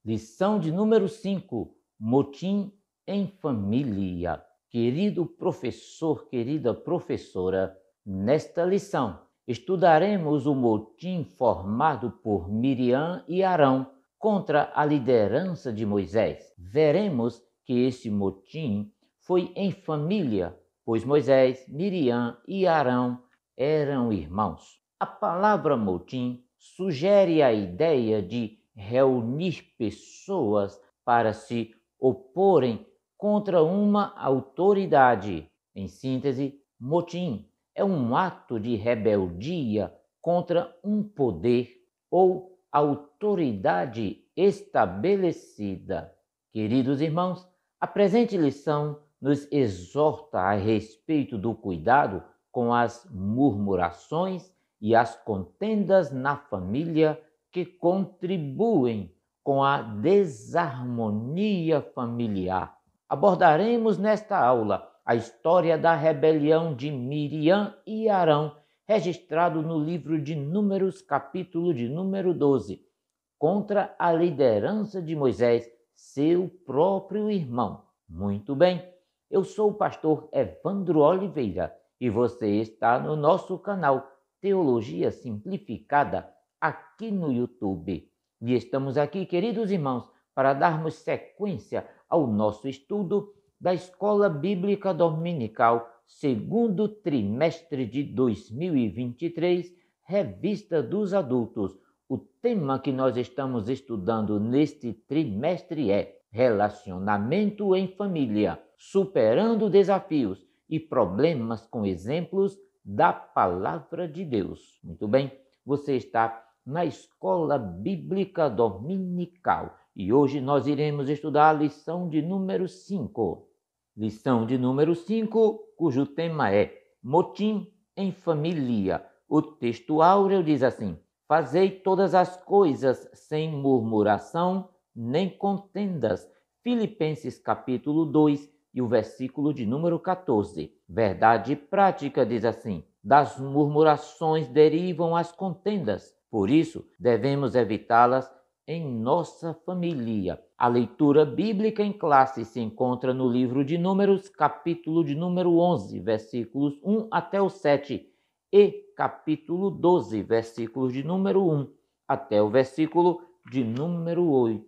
Lição de número 5: Motim em família. Querido professor, querida professora, nesta lição estudaremos o motim formado por Miriam e Arão contra a liderança de Moisés. Veremos que esse motim foi em família, pois Moisés, Miriam e Arão eram irmãos. A palavra motim sugere a ideia de reunir pessoas para se oporem contra uma autoridade. Em síntese, motim é um ato de rebeldia contra um poder ou autoridade estabelecida. Queridos irmãos, a presente lição nos exorta a respeito do cuidado com as murmurações e as contendas na família que contribuem com a desarmonia familiar. Abordaremos nesta aula a história da rebelião de Miriam e Arão, registrado no livro de Números, capítulo de número 12, contra a liderança de Moisés, seu próprio irmão. Muito bem, eu sou o pastor Evandro Oliveira e você está no nosso canal Teologia Simplificada, aqui no YouTube. E estamos aqui, queridos irmãos, para darmos sequência ao nosso estudo da Escola Bíblica Dominical, segundo trimestre de 2023, Revista dos Adultos. O tema que nós estamos estudando neste trimestre é Relacionamento em Família, superando desafios e problemas com exemplos da Palavra de Deus. Muito bem, você está na Escola Bíblica Dominical e hoje nós iremos estudar a lição de número 5. Lição de número 5, cujo tema é Motim em Família. O texto áureo diz assim: Fazei todas as coisas sem murmuração nem contendas. Filipenses capítulo 2 e o versículo de número 14. Verdade prática diz assim: das murmurações derivam as contendas. Por isso, devemos evitá-las em nossa família. A leitura bíblica em classe se encontra no livro de Números, capítulo de número 11, versículos 1 até o 7, e capítulo 12, versículos de número 1 até o versículo de número 8.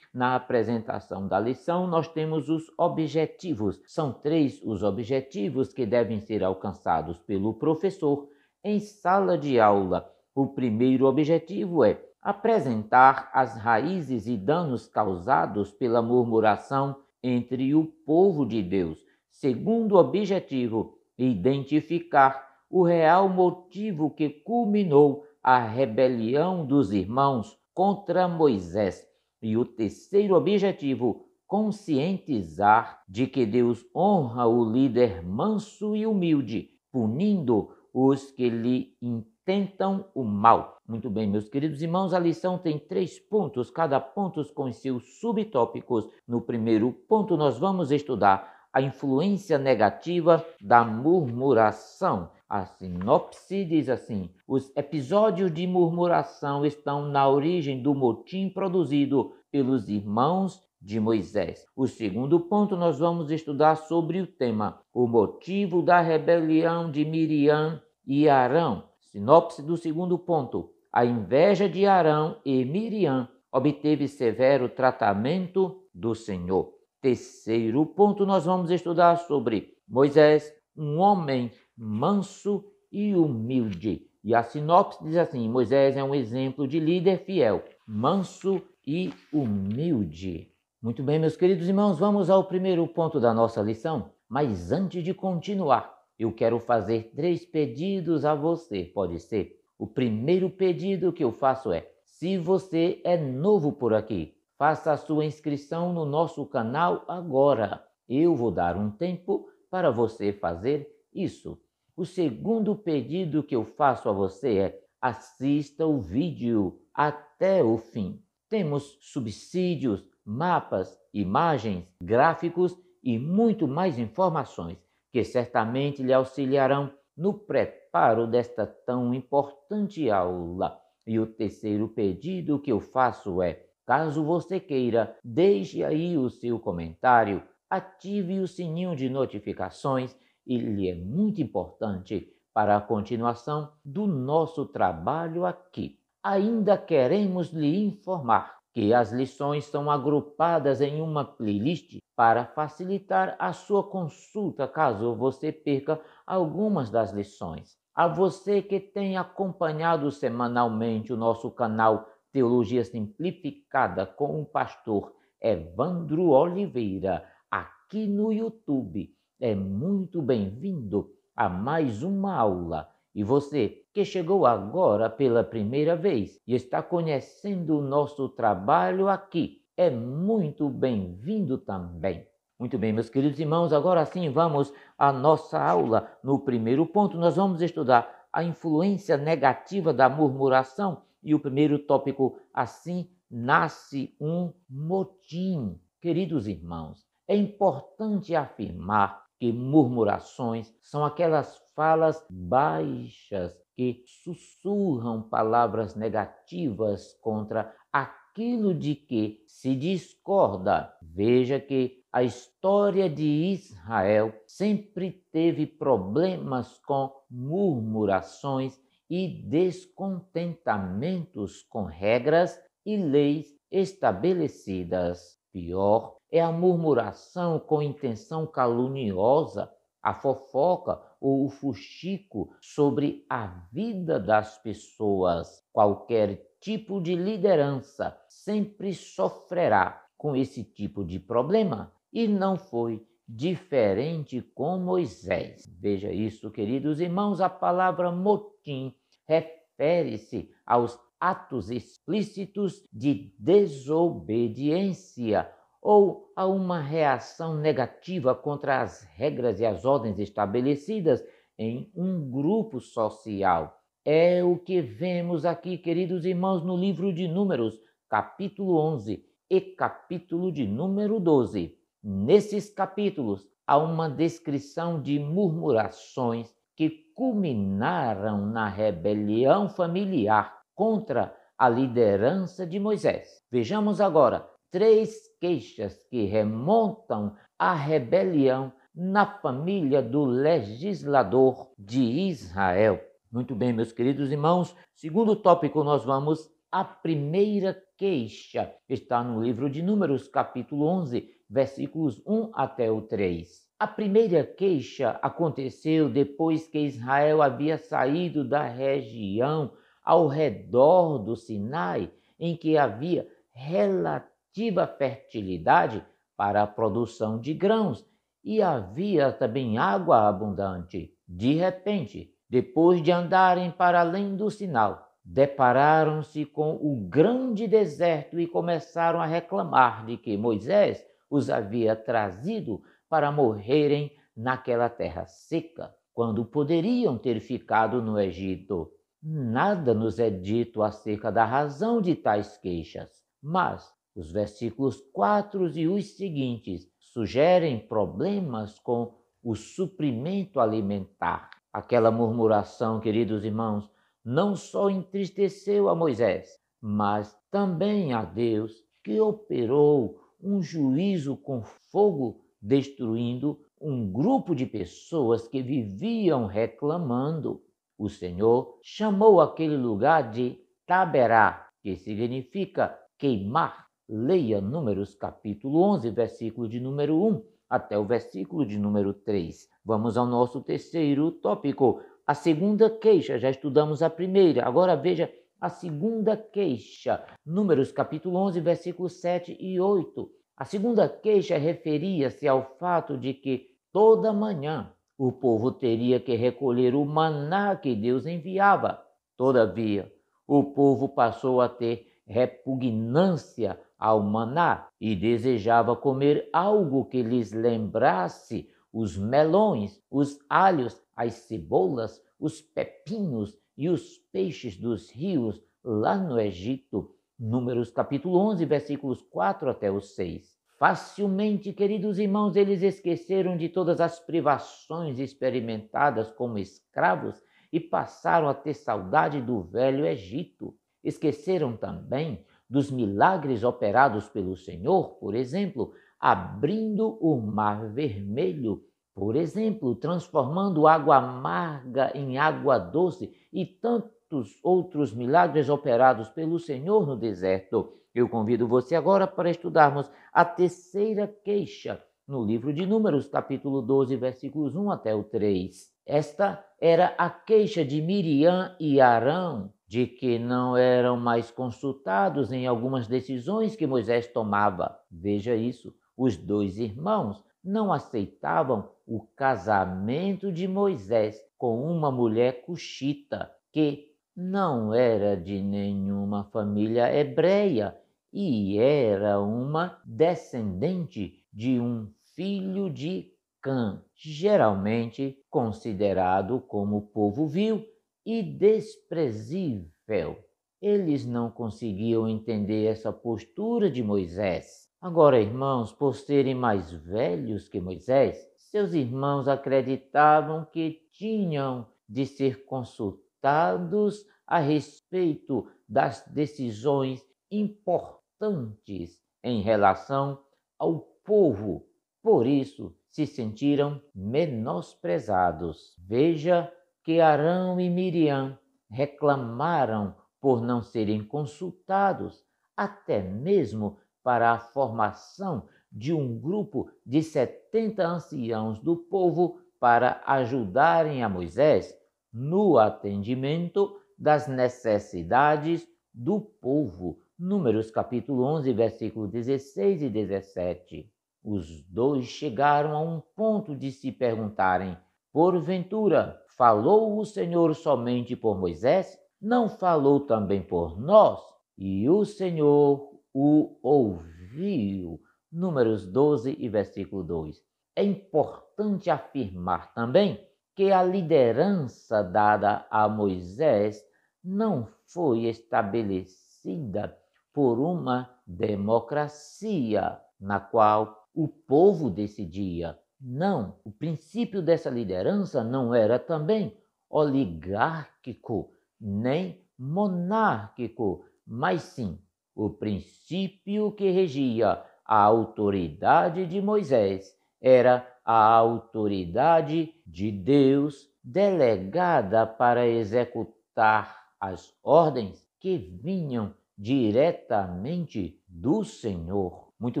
Na apresentação da lição, nós temos os objetivos. São 3 os objetivos que devem ser alcançados pelo professor em sala de aula. O primeiro objetivo é apresentar as raízes e danos causados pela murmuração entre o povo de Deus. Segundo objetivo, identificar o real motivo que culminou a rebelião dos irmãos contra Moisés. E o terceiro objetivo, conscientizar de que Deus honra o líder manso e humilde, punindo os que lhe intentam o mal. Muito bem, meus queridos irmãos, a lição tem 3 pontos, cada ponto com seus subtópicos. No primeiro ponto, nós vamos estudar a influência negativa da murmuração. A sinopse diz assim: os episódios de murmuração estão na origem do motim produzido pelos irmãos de Moisés. O segundo ponto, nós vamos estudar sobre o tema, o motivo da rebelião de Miriam e Arão. Sinopse do segundo ponto: a inveja de Arão e Miriam obteve severo tratamento do Senhor. Terceiro ponto, nós vamos estudar sobre Moisés, um homem manso e humilde. E a sinopse diz assim: Moisés é um exemplo de líder fiel, manso e humilde. Muito bem, meus queridos irmãos, vamos ao primeiro ponto da nossa lição. Mas antes de continuar, eu quero fazer 3 pedidos a você, pode ser? O primeiro pedido que eu faço é: se você é novo por aqui, faça a sua inscrição no nosso canal agora. Eu vou dar um tempo para você fazer isso. O segundo pedido que eu faço a você é: assista o vídeo até o fim. Temos subsídios, mapas, imagens, gráficos e muito mais informações que certamente lhe auxiliarão no preparo desta tão importante aula. E o terceiro pedido que eu faço é: Caso você queira, deixe aí o seu comentário, ative o sininho de notificações, ele é muito importante para a continuação do nosso trabalho aqui. Ainda queremos lhe informar que as lições são agrupadas em uma playlist para facilitar a sua consulta caso você perca algumas das lições. A você que tem acompanhado semanalmente o nosso canal Teologia Simplificada com o pastor Evandro Oliveira, aqui no YouTube, é muito bem-vindo a mais uma aula. E você que chegou agora pela primeira vez e está conhecendo o nosso trabalho aqui, é muito bem-vindo também. Muito bem, meus queridos irmãos, agora sim vamos à nossa aula. No primeiro ponto, nós vamos estudar a influência negativa da murmuração e o primeiro tópico, assim nasce um motim. Queridos irmãos, é importante afirmar que murmurações são aquelas falas baixas que sussurram palavras negativas contra aquilo de que se discorda. Veja que a história de Israel sempre teve problemas com murmurações e descontentamentos com regras e leis estabelecidas. Pior é a murmuração com intenção caluniosa, a fofoca ou o fuxico sobre a vida das pessoas. Qualquer tipo de liderança sempre sofrerá com esse tipo de problema e não foi diferente com Moisés. Veja isso, queridos irmãos, a palavra motim refere-se aos atos explícitos de desobediência ou a uma reação negativa contra as regras e as ordens estabelecidas em um grupo social. É o que vemos aqui, queridos irmãos, no livro de Números, capítulo 11 e capítulo de número 12. Nesses capítulos, há uma descrição de murmurações que culminaram na rebelião familiar contra a liderança de Moisés. Vejamos agora 3 queixas que remontam à rebelião na família do legislador de Israel. Muito bem, meus queridos irmãos, segundo tópico nós vamos à primeira queixa. Está no livro de Números, capítulo 11, versículos 1 até o 3. A primeira queixa aconteceu depois que Israel havia saído da região ao redor do Sinai, em que havia relativa fertilidade para a produção de grãos e havia também água abundante. De repente, depois de andarem para além do Sinai, depararam-se com o grande deserto e começaram a reclamar de que Moisés os havia trazido para morrerem naquela terra seca, quando poderiam ter ficado no Egito. Nada nos é dito acerca da razão de tais queixas, mas os versículos 4 e os seguintes sugerem problemas com o suprimento alimentar. Aquela murmuração, queridos irmãos, não só entristeceu a Moisés, mas também a Deus, que operou um juízo com fogo, destruindo um grupo de pessoas que viviam reclamando. O Senhor chamou aquele lugar de Taberá, que significa queimar. Leia Números capítulo 11, versículo de número 1 até o versículo de número 3. Vamos ao nosso terceiro tópico. A segunda queixa, já estudamos a primeira, agora veja a segunda queixa. Números capítulo 11, versículos 7 e 8. A segunda queixa referia-se ao fato de que toda manhã o povo teria que recolher o maná que Deus enviava. Todavia, o povo passou a ter repugnância ao maná e desejava comer algo que lhes lembrasse os melões, os alhos, as cebolas, os pepinos e os peixes dos rios lá no Egito. Números capítulo 11, versículos 4 até o 6. Facilmente, queridos irmãos, eles esqueceram de todas as privações experimentadas como escravos e passaram a ter saudade do velho Egito. Esqueceram também dos milagres operados pelo Senhor, por exemplo, abrindo o Mar Vermelho, por exemplo, transformando água amarga em água doce e tantos outros milagres operados pelo Senhor no deserto. Eu convido você agora para estudarmos a terceira queixa no livro de Números, capítulo 12, versículos 1 até o 3. Esta era a queixa de Miriam e Arão, de que não eram mais consultados em algumas decisões que Moisés tomava. Veja isso, os dois irmãos não aceitavam o casamento de Moisés com uma mulher cuxita, que não era de nenhuma família hebreia e era uma descendente de um filho de Cã, geralmente considerado como povo vil e desprezível. Eles não conseguiam entender essa postura de Moisés. Agora, irmãos, por serem mais velhos que Moisés, seus irmãos acreditavam que tinham de ser consultados a respeito das decisões importantes em relação ao povo. Por isso, se sentiram menosprezados. Veja que Arão e Miriam reclamaram por não serem consultados, até mesmo para a formação de um grupo de 70 anciãos do povo para ajudarem a Moisés no atendimento das necessidades do povo. Números capítulo 11, versículos 16 e 17. Os dois chegaram a um ponto de se perguntarem: porventura, falou o Senhor somente por Moisés? Não falou também por nós? E o Senhor o ouviu. Números 12 e versículo 2. É importante afirmar também que a liderança dada a Moisés não foi estabelecida por uma democracia na qual o povo decidia. Não, o princípio dessa liderança não era também oligárquico, nem monárquico, mas sim o princípio que regia a autoridade de Moisés era a autoridade de Deus delegada para executar as ordens que vinham diretamente do Senhor. Muito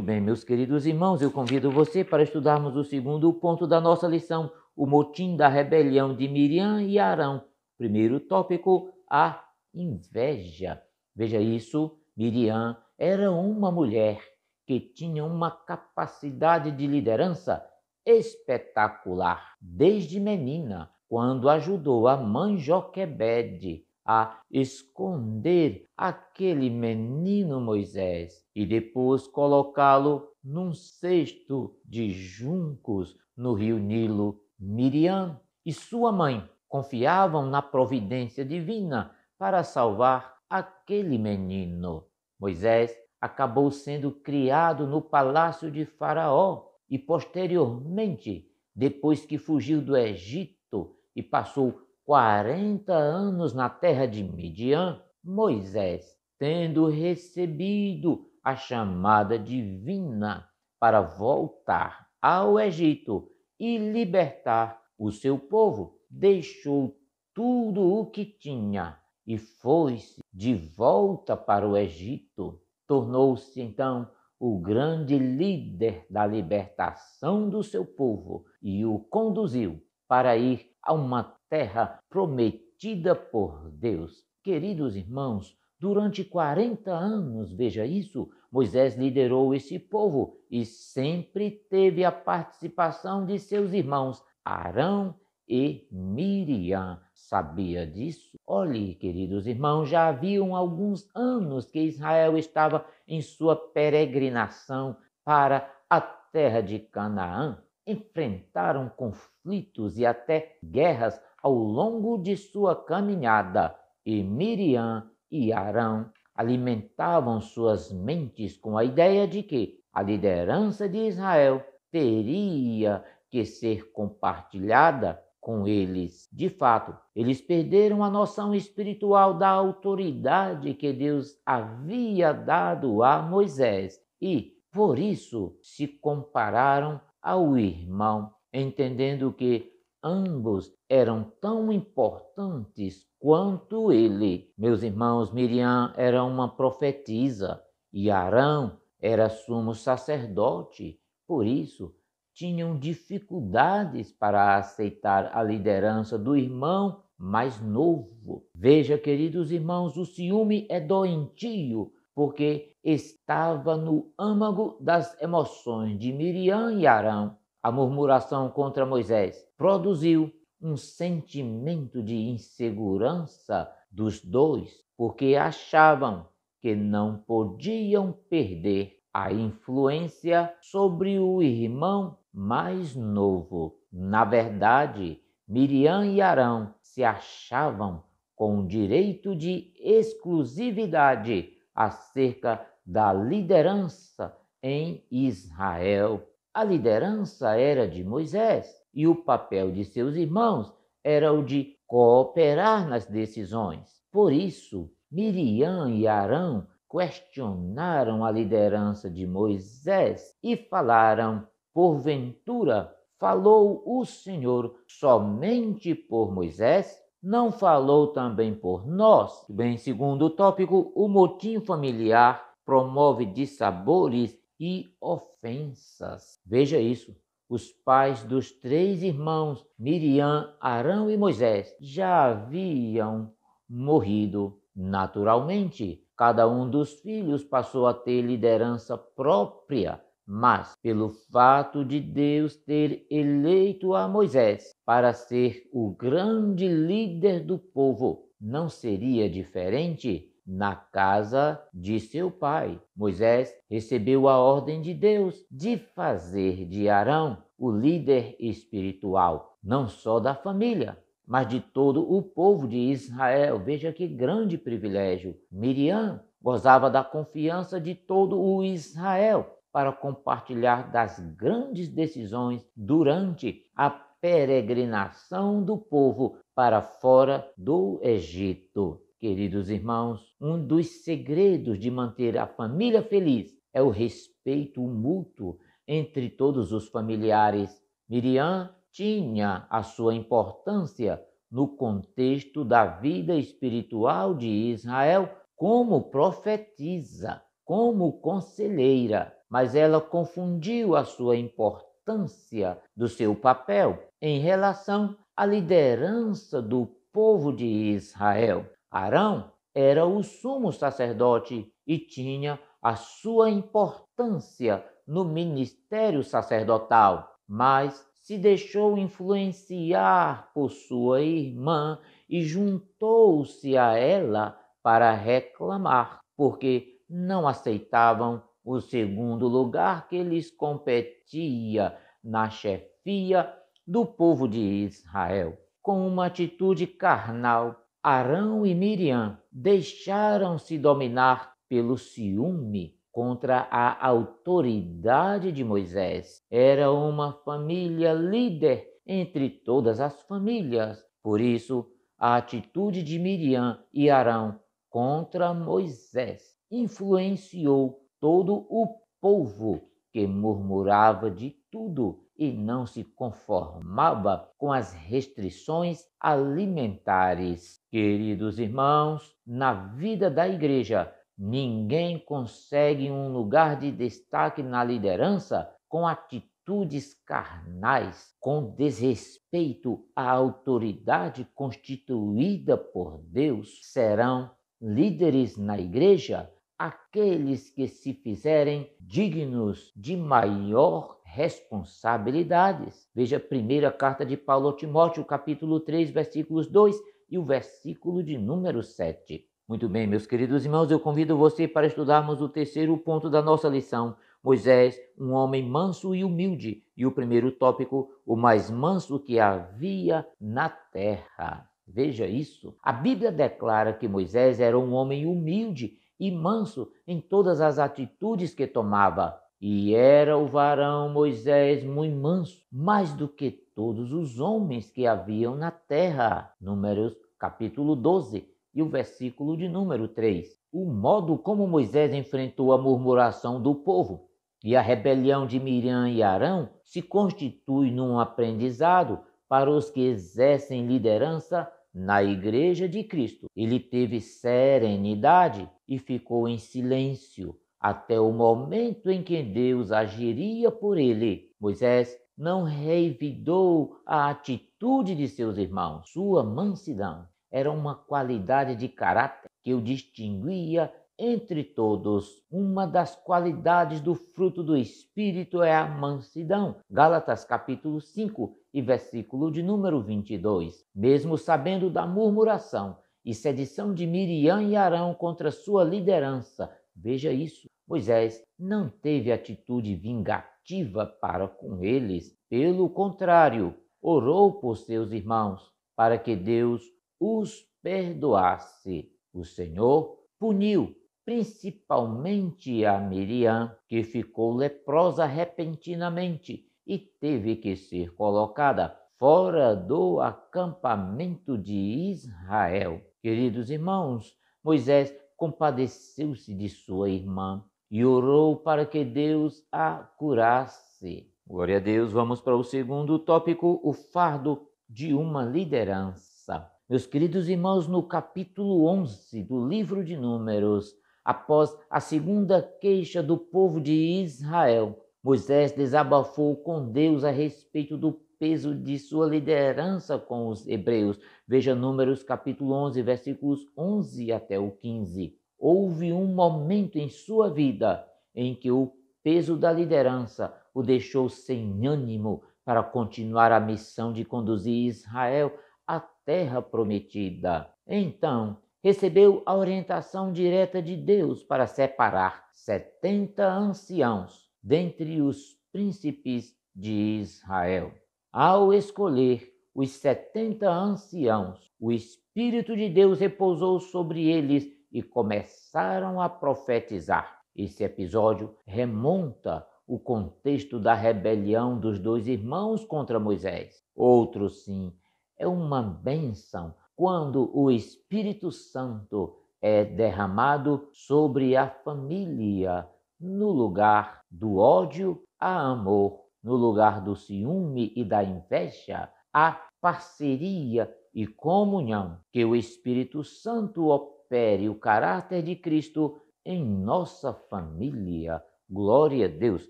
bem, meus queridos irmãos, eu convido você para estudarmos o segundo ponto da nossa lição, o motim da rebelião de Miriam e Arão. Primeiro tópico, a inveja. Veja isso, Miriam era uma mulher que tinha uma capacidade de liderança espetacular. Desde menina, quando ajudou a mãe Joquebede a esconder aquele menino Moisés e depois colocá-lo num cesto de juncos no rio Nilo. Miriam e sua mãe confiavam na providência divina para salvar aquele menino. Moisés acabou sendo criado no palácio de Faraó e posteriormente, depois que fugiu do Egito e passou 40 anos na terra de Midian, Moisés, tendo recebido a chamada divina para voltar ao Egito e libertar o seu povo, deixou tudo o que tinha e foi-se de volta para o Egito. Tornou-se então o grande líder da libertação do seu povo e o conduziu para ir a uma terra prometida por Deus. Queridos irmãos, durante 40 anos, veja isso, Moisés liderou esse povo e sempre teve a participação de seus irmãos Arão e Miriam. Sabia disso? Olhe, queridos irmãos, já haviam alguns anos que Israel estava em sua peregrinação para a terra de Canaã. Enfrentaram conflitos e até guerras ao longo de sua caminhada, e Miriam e Arão alimentavam suas mentes com a ideia de que a liderança de Israel teria que ser compartilhada com eles. De fato, eles perderam a noção espiritual da autoridade que Deus havia dado a Moisés e, por isso, se compararam ao irmão, entendendo que ambos eram tão importantes quanto ele. Meus irmãos, Miriam era uma profetisa e Arão era sumo sacerdote. Por isso, tinham dificuldades para aceitar a liderança do irmão mais novo. Veja, queridos irmãos, o ciúme é doentio, porque estava no âmago das emoções de Miriam e Arão. A murmuração contra Moisés produziu um sentimento de insegurança dos dois, porque achavam que não podiam perder a influência sobre o irmão mais novo. Na verdade, Miriam e Arão se achavam com direito de exclusividade acerca da liderança em Israel. A liderança era de Moisés e o papel de seus irmãos era o de cooperar nas decisões. Por isso, Miriam e Arão questionaram a liderança de Moisés e falaram: porventura, falou o Senhor somente por Moisés? Não falou também por nós? Bem, segundo o tópico, o motim familiar promove dissabores e ofensas. Veja isso. Os pais dos 3 irmãos, Miriam, Arão e Moisés, já haviam morrido. Naturalmente, cada um dos filhos passou a ter liderança própria, mas pelo fato de Deus ter eleito a Moisés para ser o grande líder do povo, não seria diferente na casa de seu pai. Moisés recebeu a ordem de Deus de fazer de Arão o líder espiritual, não só da família, mas de todo o povo de Israel. Veja que grande privilégio. Miriam gozava da confiança de todo o Israel para compartilhar das grandes decisões durante a peregrinação do povo para fora do Egito. Queridos irmãos, um dos segredos de manter a família feliz é o respeito mútuo entre todos os familiares. Miriam tinha a sua importância no contexto da vida espiritual de Israel como profetisa, como conselheira, mas ela confundiu a sua importância do seu papel em relação à liderança do povo de Israel. Arão era o sumo sacerdote e tinha a sua importância no ministério sacerdotal, mas se deixou influenciar por sua irmã e juntou-se a ela para reclamar, porque não aceitavam o segundo lugar que lhes competia na chefia do povo de Israel. Com uma atitude carnal, Arão e Miriam deixaram-se dominar pelo ciúme contra a autoridade de Moisés. Era uma família líder entre todas as famílias. Por isso, a atitude de Miriam e Arão contra Moisés influenciou todo o povo, que murmurava de tudo e não se conformava com as restrições alimentares. Queridos irmãos, na vida da igreja, ninguém consegue um lugar de destaque na liderança com atitudes carnais, com desrespeito à autoridade constituída por Deus. Serão líderes na igreja aqueles que se fizerem dignos de maior responsabilidades. Veja a primeira carta de Paulo a Timóteo, capítulo 3, versículos 2 e o versículo de número 7. Muito bem, meus queridos irmãos, eu convido você para estudarmos o terceiro ponto da nossa lição. Moisés, um homem manso e humilde. E o primeiro tópico, o mais manso que havia na terra. Veja isso. A Bíblia declara que Moisés era um homem humilde e manso em todas as atitudes que tomava. E era o varão Moisés muito manso, mais do que todos os homens que haviam na terra. Números capítulo 12 e o versículo de número 3. O modo como Moisés enfrentou a murmuração do povo e a rebelião de Miriam e Arão se constitui num aprendizado para os que exercem liderança na Igreja de Cristo. Ele teve serenidade e ficou em silêncio até o momento em que Deus agiria por ele. Moisés não revidou a atitude de seus irmãos. Sua mansidão era uma qualidade de caráter que o distinguia entre todos. Uma das qualidades do fruto do Espírito é a mansidão. Gálatas capítulo 5 e versículo de número 22. Mesmo sabendo da murmuração e sedição de Miriam e Arão contra sua liderança, veja isso, Moisés não teve atitude vingativa para com eles. Pelo contrário, orou por seus irmãos para que Deus os perdoasse. O Senhor puniu principalmente a Miriam, que ficou leprosa repentinamente e teve que ser colocada fora do acampamento de Israel. Queridos irmãos, Moisés compadeceu-se de sua irmã e orou para que Deus a curasse. Glória a Deus. Vamos para o segundo tópico, o fardo de uma liderança. Meus queridos irmãos, no capítulo 11 do livro de Números, após a segunda queixa do povo de Israel, Moisés desabafou com Deus a respeito do peso de sua liderança com os hebreus. Veja Números capítulo 11, versículos 11 até o 15. Houve um momento em sua vida em que o peso da liderança o deixou sem ânimo para continuar a missão de conduzir Israel à terra prometida. Então, recebeu a orientação direta de Deus para separar 70 anciãos dentre os príncipes de Israel. Ao escolher os 70 anciãos, o Espírito de Deus repousou sobre eles e começaram a profetizar. Esse episódio remonta o contexto da rebelião dos dois irmãos contra Moisés. Outro, sim, é uma bênção quando o Espírito Santo é derramado sobre a família, no lugar do ódio, há amor, no lugar do ciúme e da inveja, há parceria e comunhão. Que o Espírito Santo opere o caráter de Cristo em nossa família. Glória a Deus.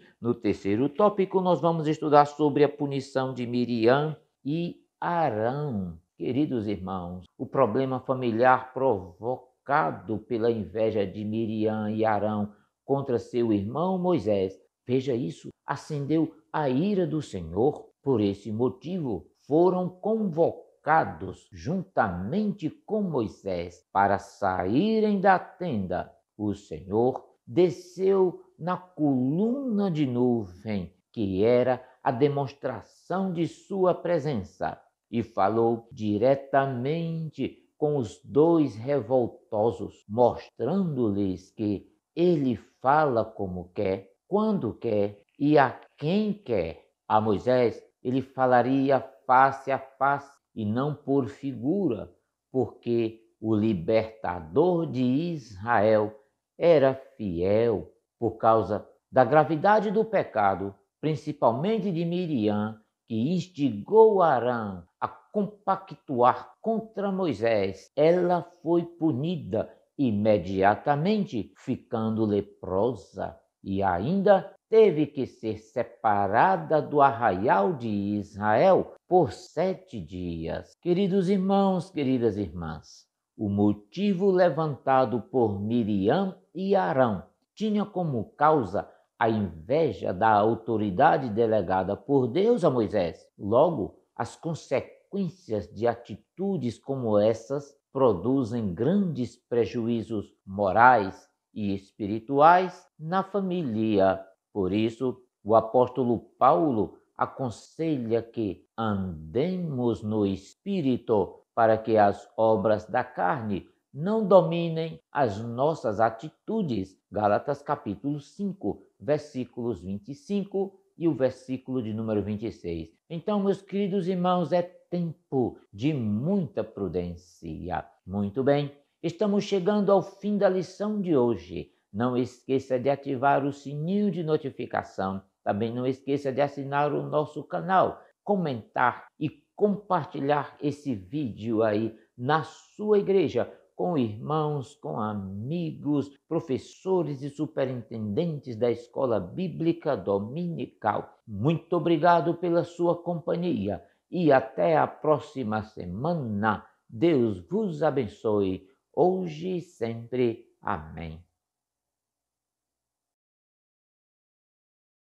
No terceiro tópico, nós vamos estudar sobre a punição de Miriam e Arão. Queridos irmãos, o problema familiar provocado pela inveja de Miriam e Arão contra seu irmão Moisés, veja isso, acendeu a ira do Senhor. Por esse motivo, foram convocados juntamente com Moisés para saírem da tenda. O Senhor desceu na coluna de nuvem, que era a demonstração de sua presença, e falou diretamente com os dois revoltosos, mostrando-lhes que ele fala como quer, quando quer e a quem quer. A Moisés ele falaria face a face e não por figura, porque o libertador de Israel era fiel. Por causa da gravidade do pecado, principalmente de Miriam, que instigou Arão a compactuar contra Moisés, ela foi punida imediatamente, ficando leprosa, e ainda teve que ser separada do arraial de Israel por 7 dias. Queridos irmãos, queridas irmãs, o motivo levantado por Miriam e Arão tinha como causa a inveja da autoridade delegada por Deus a Moisés. Logo, as consequências de atitudes como essas produzem grandes prejuízos morais e espirituais na família. Por isso, o apóstolo Paulo aconselha que andemos no Espírito para que as obras da carne não dominem as nossas atitudes. Gálatas capítulo 5, versículos 25 e o versículo de número 26. Então, meus queridos irmãos, é tempo de muita prudência. Muito bem, estamos chegando ao fim da lição de hoje. Não esqueça de ativar o sininho de notificação. Também não esqueça de assinar o nosso canal, comentar e compartilhar esse vídeo aí na sua igreja, com irmãos, com amigos, professores e superintendentes da Escola Bíblica Dominical. Muito obrigado pela sua companhia e até a próxima semana. Deus vos abençoe, hoje e sempre. Amém.